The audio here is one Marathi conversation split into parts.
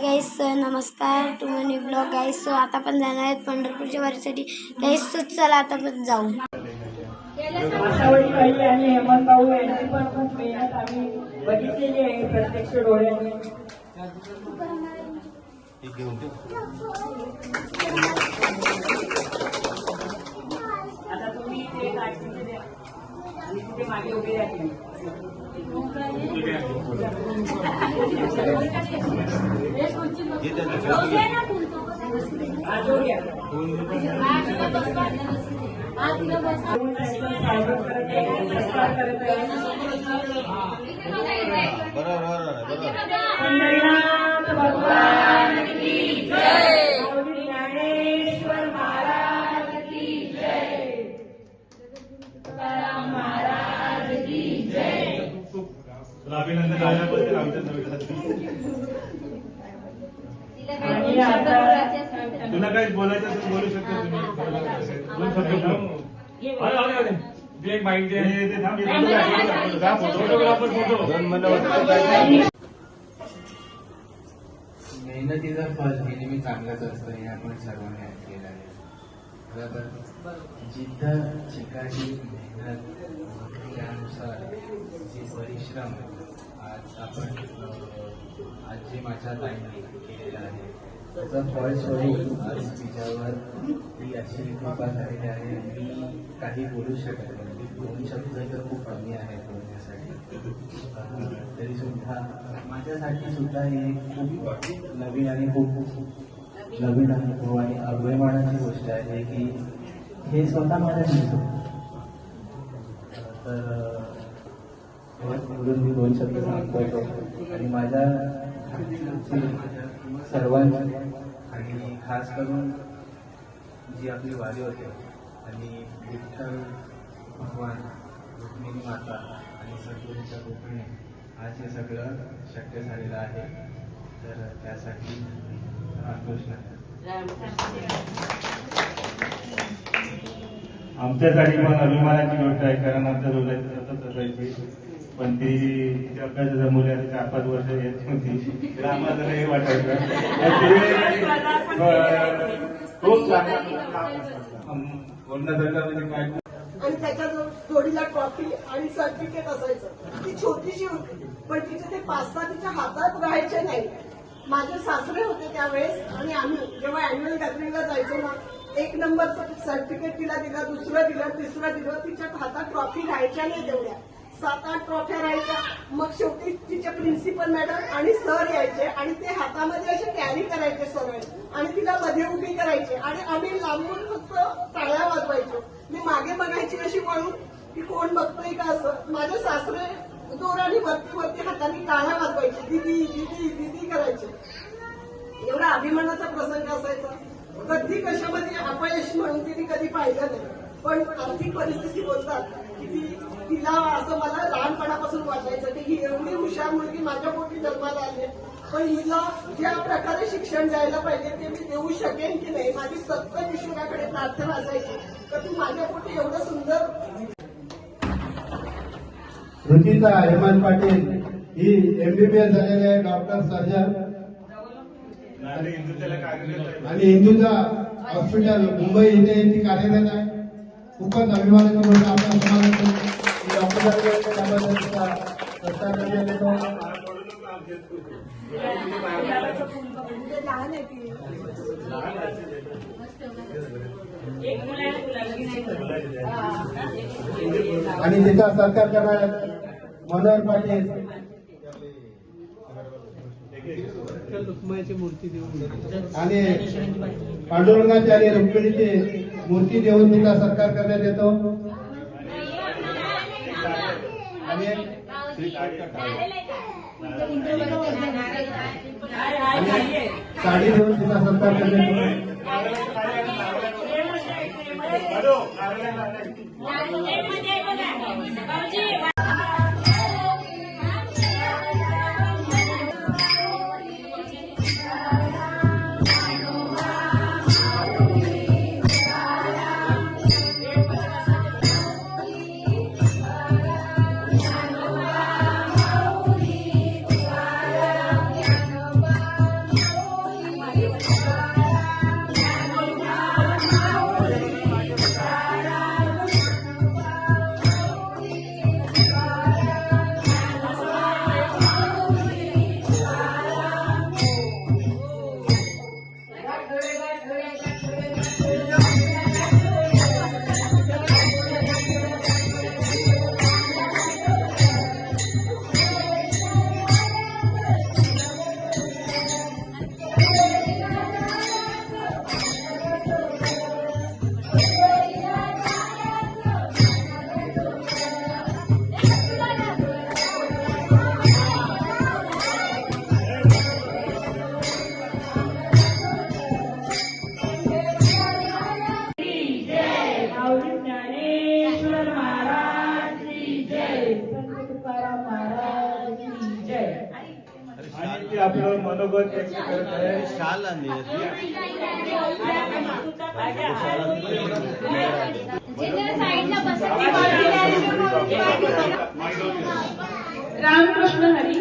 गाईस नमस्कार तुम्ही ब्लॉग गाईस आता पण जाणार आहेत पंढरपूरच्या वारीसाठी गाईस चला आता पण जाऊ। आशावडी बाई आणि हेमंत भाऊ यांची पण खूप मेहनत आम्ही बघितलेली आहे प्रत्यक्ष डोळ्यांनी। आता तुम्ही ते काढते द्या आणि तिथे मागे उभे राहतील। पंढरीनाथ भगवान की जय, ज्ञानेश्वर महाराज की जय, तुकाराम महाराज की जय। अभिनंदन आल्याबद्दल आमच्या तुला काही बोलायचं असेल बोलू शकतो तुम्ही। एक बाईक मेहनतीचं फळ नेहमी चांगलंच असतं हे आपण सर्वांनी ऐकलेलं आहे। बरोबर, जिद्द चिकाटी मेहनत त्यानुसार जे परिश्रम आज जे माझ्या ताईंनी केलेलं आहे त्याचं फळ स्वरूप आज तिच्यावर ती अशी कृपा झालेली आहे। मी काही बोलू शकत नाही, 2 शब्द तर खूप कमी आहेत बोलण्यासाठी, तरी सुद्धा माझ्यासाठी सुद्धा हे खूप नवीन आणि खूप नवीन अनुभव आणि अभिमानाची गोष्ट आहे की हे स्वतः मला दिसतो। तर म्हणून मी 2 शब्द सांगतो आणि माझ्या सर्वांची आणि खास करून जी आपली वारी होते आणि विठ्ठल भगवान रुक्मिणी माता आणि सद्गुरूंच्या कृपेने आज हे सगळं शक्य झालेलं आहे। तर त्यासाठी रामकृष्ण। आमच्यासाठी पण अभिमानाची गोष्ट आहे, कारण आमच्या दोघांची सतत असायची, पण ती तिच्या अभ्यासाच्या मुलाची 4-5 वर्ष येत होती, तर आम्हाला हे वाटायचं खूप बोलण्यासारखं म्हणजे काय। आणि त्याच्या जोडीला ट्रॉफी आणि सर्टिफिकेट असायचं। ती छोटीशी होती पण तिचे ते 5-6 तिच्या हातात राहायचे नाही। माझे सासरे होते त्यावेळेस आणि आम्ही जेव्हा अॅन्युअल गॅदरिंगला जायचो ना, 1 नंबरचं सर्टिफिकेट तिला दिलं, 2रं दिलं, 3रं दिलं, तिच्या हातात ट्रॉफी राहायच्या नाही तेवढ्या, 7-8 ट्रॉफ्या राहायच्या। मग शेवटी तिचे प्रिन्सिपल मॅडम आणि सर यायचे आणि ते हातामध्ये असे कॅरी करायचे सरळ आणि तिला मध्ये उभी करायचे आणि आम्ही लांबून फक्त टाळ्या वाजवायचो। मी मागे बघायची अशी म्हणून की कोण बघतोय का असं। माझे सासरे जोराने वरती हाताने टाळ्या वाजवायचे, दीदी दीदी दीदी करायचे। एवढा अभिमानाचा प्रसंग असायचा। कधी कशामध्ये अपयश म्हणून तिने कधी पाहिलं नाही, पण आर्थिक परिस्थिती बोलतात की तिला असं मला लहानपणापासून वाटायचं की ही एवढी हुशार मुलगी माझ्या पोटी जन्माला आली, पण हिला ज्या प्रकारे शिक्षण द्यायला पाहिजे ते मी देऊ शकेन की नाही। माझी सतत ईश्वराकडे प्रार्थना असायची तर तू माझ्या पोटी एवढं सुंदर। रुचिता हेमंत पाटील ही MBBS झालेली आहे, डॉक्टर सर्जन आणि हिंदुजा हॉस्पिटल मुंबई इथे ती कार्यरत आहे। खूपच अभिमानाची गोष्ट आपल्या समाजात डॉक्टर त्याबद्दल सत्कार करण्यात येतो। आणि तिचा सत्कार करणार मनोहर पाटील आणि पांडुरंगाची आणि रुक्मिणीची मूर्ती देऊन तिचा सत्कार करण्यात येतो आणि साडी देऊन तिचा सत्कार करण्यात येतो। मनोगत व्यक्त करत आहे. रामकृष्ण हरी.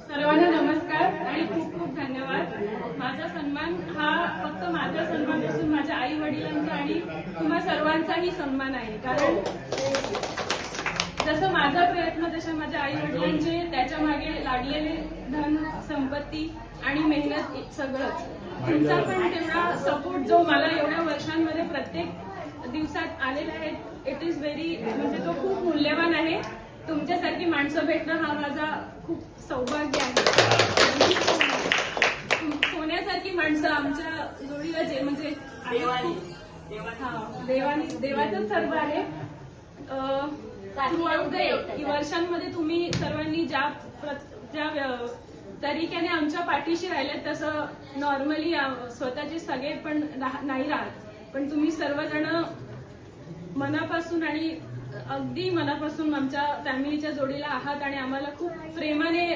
सर्वांना नमस्कार आणि खूप खूप धन्यवाद. माझा सन्मान हा फक्त माझा सन्मान नसून माझ्या आई वडिलांचा आणि तुम्हा सर्वांचाही सन्मान आहे. कारण जसं माझा प्रयत्न तशा माझ्या आई वडिलांचे त्याच्या मागे लागलेले धन संपत्ती आणि मेहनत सगळंच. तुमचा पण तेवढा सपोर्ट जो मला एवढ्या वर्षांमध्ये प्रत्येक दिवसात आलेला आहे, इट इज व्हेरी म्हणजे तो खूप मूल्यवान आहे. तुमच्यासारखी माणसं भेटणं हा माझा खूप सौभाग्य आहे. सोन्यासारखी माणसं आमच्या जोडीला जे म्हणजे देवाचं सर्व आहे. वर्षांमध्ये तुम्ही सर्वांनी ज्या तरीक्याने आमच्या पाठीशी राहिलेत तसं नॉर्मली स्वतःचे सगळे पण नाही राहत, पण तुम्ही सर्वजण मनापासून आणि अगदी मनापासून आमच्या फॅमिलीच्या जोडीला आहात आणि आम्हाला खूप प्रेमाने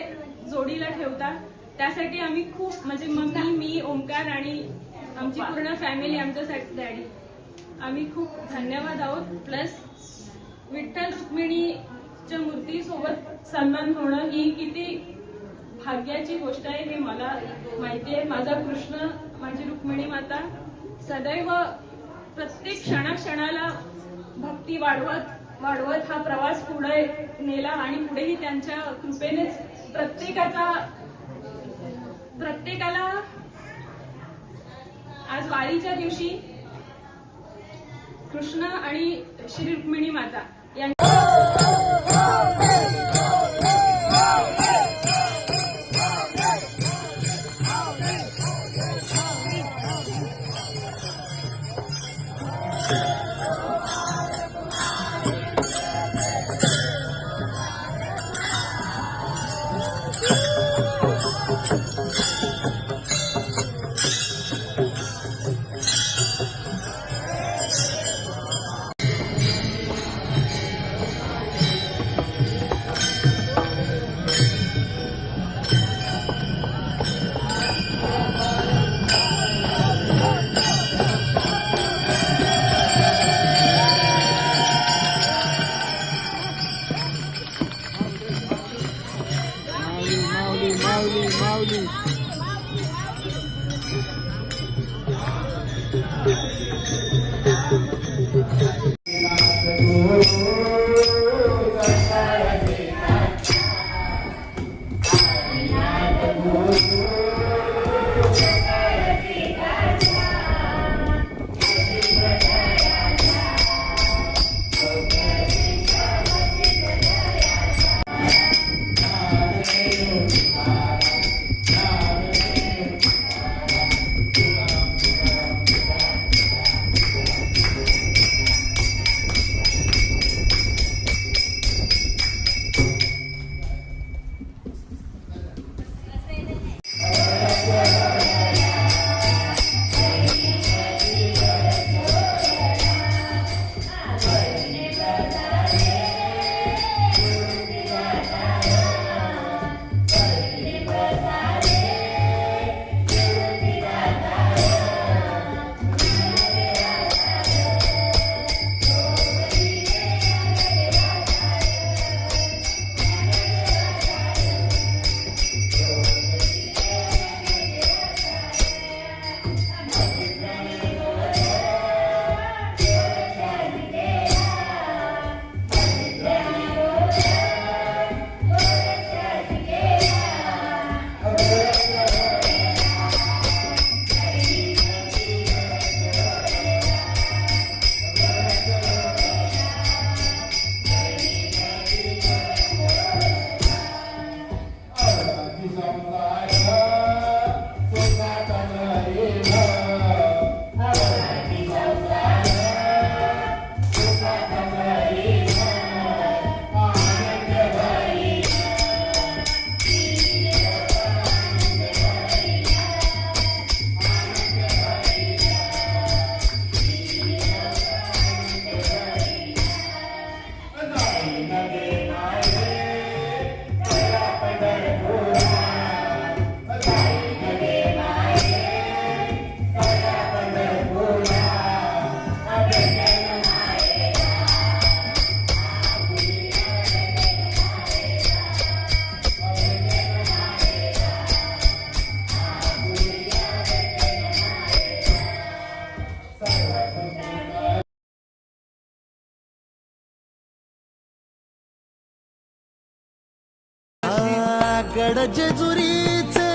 जोडीला ठेवता. त्यासाठी आम्ही खूप म्हणजे मम्मी, मी, ओमकार आणि आमची पूर्ण फॅमिली, आमच्यासाठी डॅडी, आम्ही खूप धन्यवाद आहोत. प्लस विठ्ठल रुक्मिणीच्या मूर्तीसोबत सन्मान होणं ही किती भाग्याची गोष्ट आहे हे मला माहिती आहे. माझा कृष्ण, माझी रुक्मिणी माता सदैव प्रत्येक क्षणाक्षणाला भक्ती वाढवत हा प्रवास पुढे नेला आणि पुढेही त्यांच्या कृपेनेच प्रत्येकाला आज वारीच्या दिवशी कृष्ण आणि श्री रुक्मिणी माता जेजुरीचे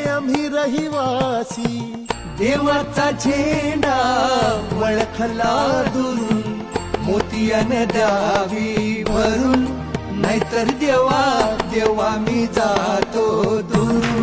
आम्ही रहिवासी, देवाचा झेंडा वळखला दुरून, मोतियानं द्यावी भरून, नाहीतर देवा देवा मी जातो दूर.